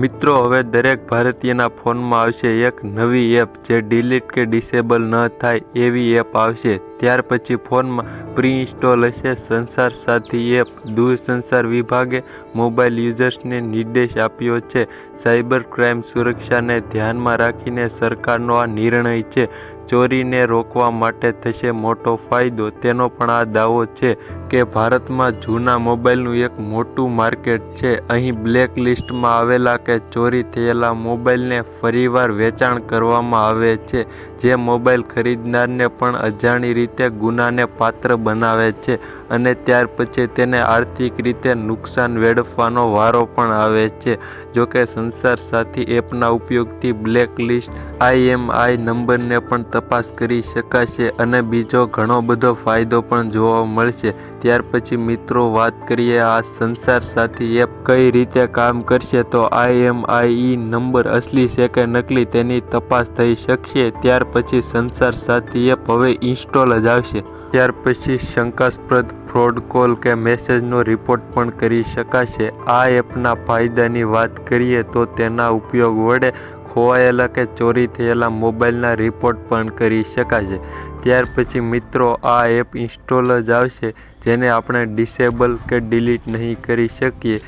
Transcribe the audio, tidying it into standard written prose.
મિત્રો, હવે દરેક ભારતીયના ફોનમાં આવશે એક નવી એપ જે ડિલીટ કે ડિસેબલ ન થાય એવી એપ આવશે। ત્યાર પછી ફોનમાં પ્રી ઇન્સ્ટોલ હશે સંસાર સાથી એપ। દૂરસંચાર વિભાગે મોબાઈલ યુઝર્સને નિર્દેશ આપ્યો છે। સાયબર ક્રાઇમ સુરક્ષાને ધ્યાનમાં રાખીને સરકારનો આ નિર્ણય છે। ચોરીને રોકવા માટે થશે મોટો ફાયદો। તેનો પણ આ દાવો છે કે ભારતમાં જૂના મોબાઈલનું એક મોટું માર્કેટ છે। અહીં બ્લેક લિસ્ટમાં આવેલા કે ચોરી થયેલા મોબાઈલને ફરીવાર વેચાણ કરવામાં આવે છે, જે મોબાઈલ ખરીદનારને પણ અજાણી રીતે ગુનાને પાત્ર બનાવે છે અને ત્યાર પછી તેને આર્થિક રીતે નુકસાન વેઠવાનો વારો પણ આવે છે। જોકે સંસાર સાથી એપના ઉપયોગથી બ્લેક લિસ્ટ IMEI નંબરને પણ તપાસ કરી શકાશે અને બીજો ઘણો બધો ફાયદો પણ જોવા મળશે। ત્યાર પછી મિત્રો વાત કરીએ આ સંસાર સાથી એપ કઈ રીતે કામ કરશે તો IMEI નંબર અસલી છે કે નકલી તેની તપાસ થઈ શકશે। ત્યાર પછી સંસાર સાથી એપ હવે ઇન્સ્ટોલ જ આવશે। ત્યાર પછી શંકાસ્પદ ફ્રોડ કોલ કે મેસેજનો રિપોર્ટ પણ કરી શકાશે। આ એપના ફાયદાની વાત કરીએ તો તેના ઉપયોગ વડે ખોવાયેલા કે ચોરી થયેલા મોબાઈલના રિપોર્ટ પણ કરી શકાશે। ત્યાર પછી મિત્રો આ એપ ઇન્સ્ટોલ જ આવશે જેને આપણે ડિસેબલ કે ડિલીટ નહીં કરી શકીએ।